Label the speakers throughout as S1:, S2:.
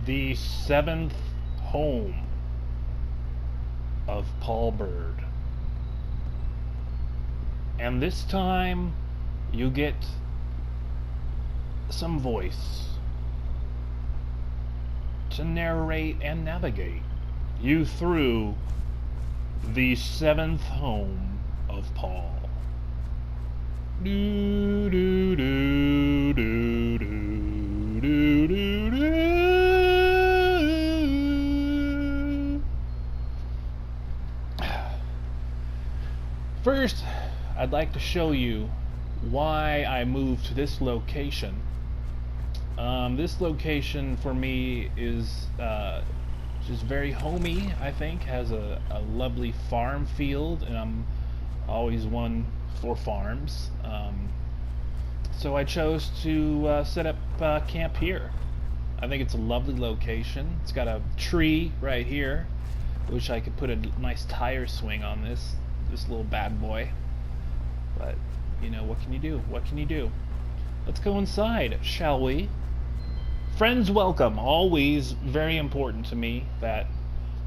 S1: the seventh home of Paul Bird. And this time you get some voice to narrate and navigate you through the seventh home of Paul. Do do do do do do do do. First, I'd like to show you why I moved to this location. This location for me is just very homey, I think. Has a lovely farm field, and I'm always one for farms. So I chose to set up camp here. I think it's a lovely location. It's got a tree right here. Wish I could put a nice tire swing on this little bad boy. But, you know, what can you do? What can you do? Let's go inside, shall we? Friends welcome. Always very important to me that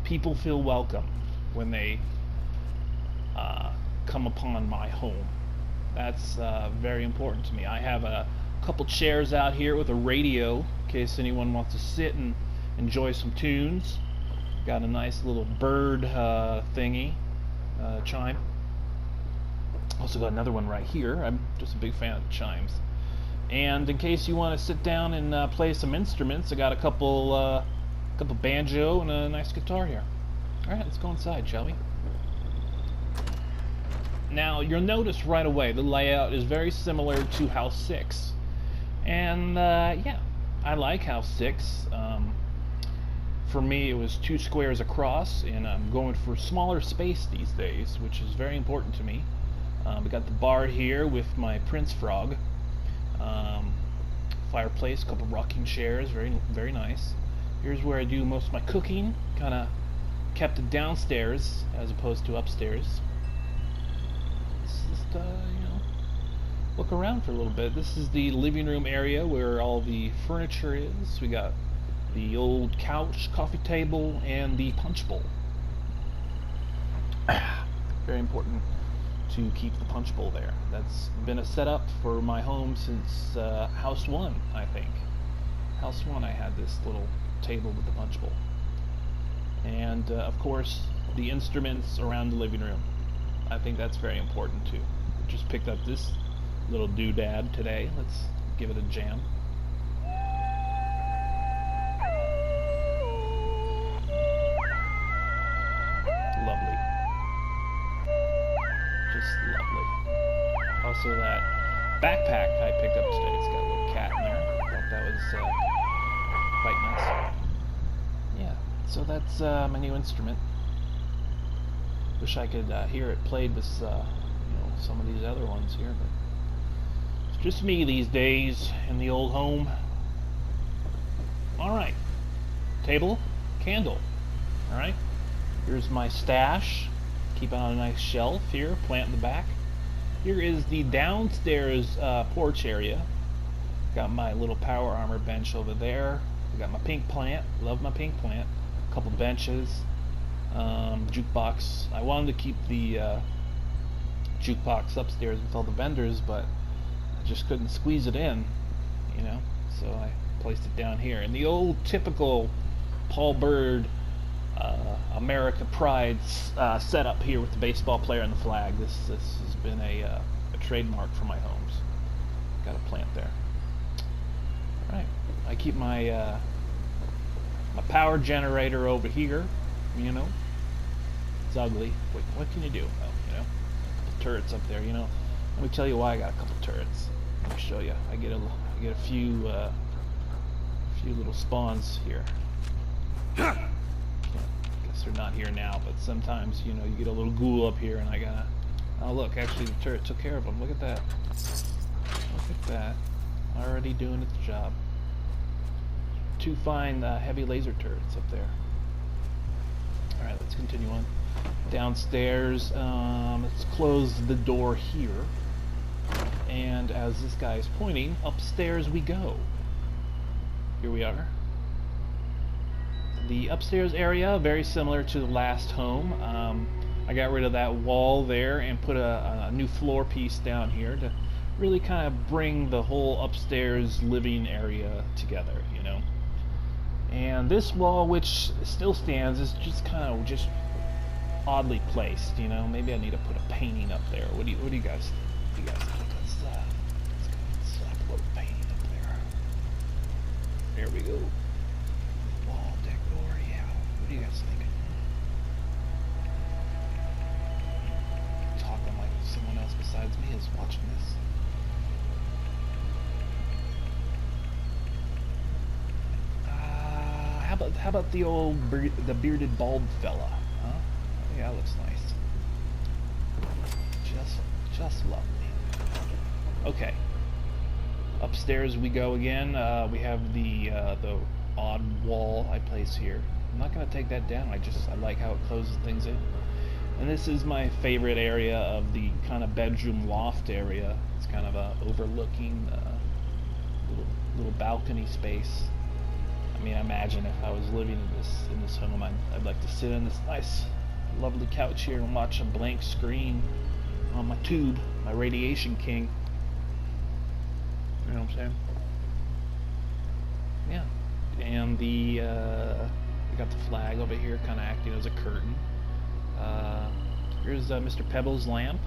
S1: people feel welcome when they come upon my home. That's very important to me. I have a couple chairs out here with a radio in case anyone wants to sit and enjoy some tunes. Got a nice little bird thingy, chime. Also got another one right here. I'm just a big fan of the chimes. And in case you want to sit down and play some instruments, I got a couple banjo and a nice guitar here. Alright, let's go inside, shall we? Now, you'll notice right away the layout is very similar to House 6. And, yeah, I like House 6. For me, it was 2 squares across, and I'm going for smaller space these days, which is very important to me. We got the bar here with my Prince Frog. Fireplace, a couple rocking chairs, very nice. Here's where I do most of my cooking. Kind of kept it downstairs as opposed to upstairs. Let's just, you know, look around for a little bit. This is the living room area where all the furniture is. We got the old couch, coffee table, and the punch bowl. Very important to keep the punch bowl there. That's been a setup for my home since House 1, I think. House 1 I had this little table with the punch bowl. And of course the instruments around the living room. I think that's very important too. Just picked up this little doodad today. Let's give it a jam. Lovely. Just lovely. Also that backpack I picked up today, it's got a little cat in there. I thought that was quite nice. Yeah, so that's my new instrument. Wish I could hear it played with you know, some of these other ones here, but it's just me these days in the old home. Alright. Table, candle. Alright. Here's my stash. Keep it on a nice shelf here, plant in the back. Here is the downstairs porch area. Got my little power armor bench over there. I got my pink plant. Love my pink plant. A couple benches. Jukebox. I wanted to keep the jukebox upstairs with all the vendors, but I just couldn't squeeze it in, you know. So I placed it down here. And the old typical Paul Bird America Pride setup here with the baseball player and the flag. This has been a trademark for my homes. Got a plant there. All right. I keep my my power generator over here. You know, it's ugly. What can you do? Well, you know, a couple turrets up there. You know, let me tell you why I got a couple turrets. Let me show you. I get a few little spawns here. Guess they're not here now, but sometimes, you know, you get a little ghoul up here, and I gotta. Oh look, actually the turret took care of them. Look at that. Look at that. Already doing its job. 2 fine heavy laser turrets up there. Alright, let's continue on. Downstairs, let's close the door here. And as this guy is pointing, upstairs we go. Here we are. The upstairs area, very similar to the last home. I got rid of that wall there and put a new floor piece down here to really kind of bring the whole upstairs living area together, you know. And this wall, which still stands, is just kind of just oddly placed, you know. Maybe I need to put a painting up there. What do you guys think? Let's go ahead and slap a little painting up there. There we go. Wall decor, yeah. What do you guys think? Talking like someone else besides me is watching this. How about the old bearded bald fella? Huh? Yeah, that looks nice. Just lovely. Okay. Upstairs we go again. We have the odd wall I place here. I'm not gonna take that down. I like how it closes things in. And this is my favorite area of the kind of bedroom loft area. It's kind of a overlooking little balcony space. I mean, imagine if I was living in this home, I'd like to sit on this nice, lovely couch here and watch a blank screen on my tube, my Radiation King. You know what I'm saying? Yeah. And we got the flag over here, kind of acting as a curtain. Here's Mr. Pebbles' lamp.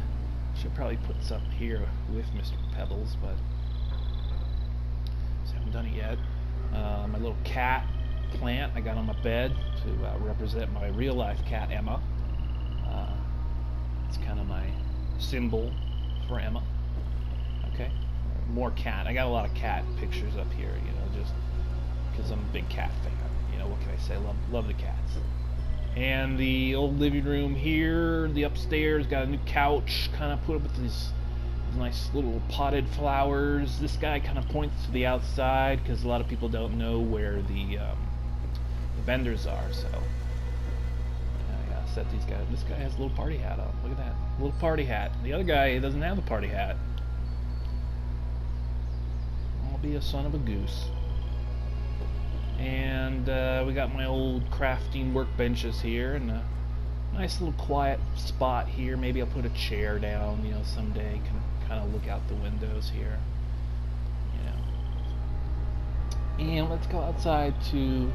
S1: Should probably put something here with Mr. Pebbles, but just haven't done it yet. My little cat plant I got on my bed to represent my real life cat Emma. It's kind of my symbol for Emma. Okay, more cat. I got a lot of cat pictures up here, you know, just because I'm a big cat fan. You know, what can I say? Love the cats. And the old living room here, the upstairs, got a new couch, kind of put up with these nice little potted flowers. This guy kind of points to the outside because a lot of people don't know where the vendors are. So yeah, set these guys. This guy has a little party hat on. Look at that, little party hat. The other guy doesn't have a party hat. I'll be a son of a goose. And we got my old crafting workbenches here, and a nice little quiet spot here. Maybe I'll put a chair down, you know, someday. Can kind of look out the windows here, you know. And let's go outside to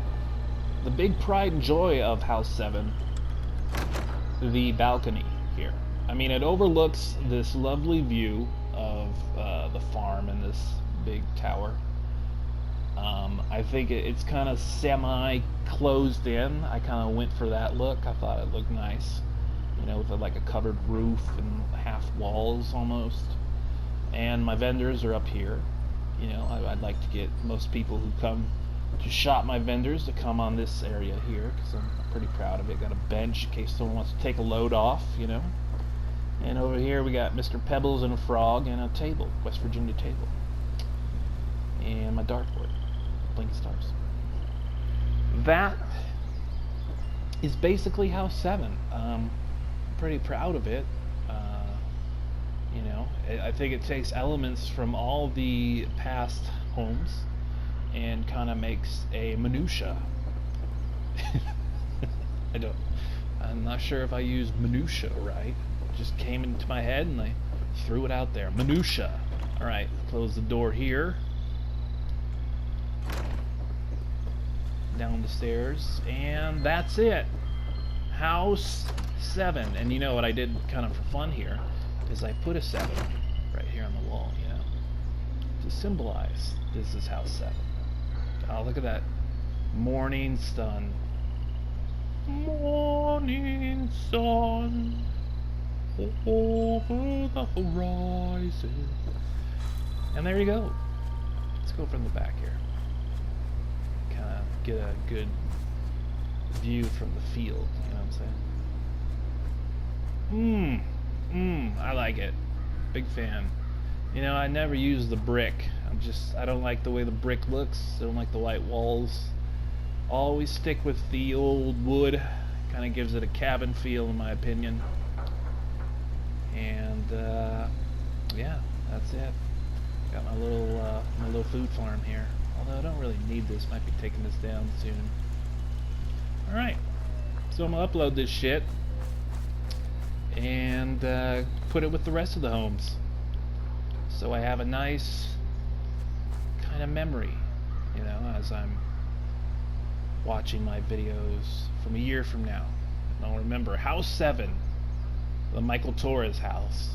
S1: the big pride and joy of House 7, the balcony here. I mean, it overlooks this lovely view of the farm and this big tower. I think it's kind of semi-closed in. I kind of went for that look. I thought it looked nice, you know, with like a covered roof and half walls almost. And my vendors are up here. You know, I'd like to get most people who come to shop my vendors to come on this area here, because I'm pretty proud of it. Got a bench in case someone wants to take a load off, you know. And over here we got Mr. Pebbles and a frog and a table, West Virginia table. And my dartboard, blinking stars. That is basically House 7. I'm pretty proud of it. You know, I think it takes elements from all the past homes and kind of makes a minutia. I'm not sure if I used minutia right. It just came into my head and I threw it out there. Minutia. Alright, close the door here. Down the stairs, and that's it. House 7. And you know what I did kind of for fun here is I put a 7 right here on the wall, you know, to symbolize this is House 7. Oh, look at that morning sun. Morning sun over the horizon. And there you go. Let's go from the back here. Kind of get a good view from the field, you know what I'm saying? I like it. Big fan. You know, I never use the brick. I don't like the way the brick looks. I don't like the white walls. Always stick with the old wood. Kind of gives it a cabin feel, in my opinion. And yeah, that's it. Got my little food farm here. Although I don't really need this. Might be taking this down soon. Alright, so I'm going to upload this shit and put it with the rest of the homes. So I have a nice kind of memory, you know, as I'm watching my videos from a year from now. And I'll remember House 7, the Michael Torres house.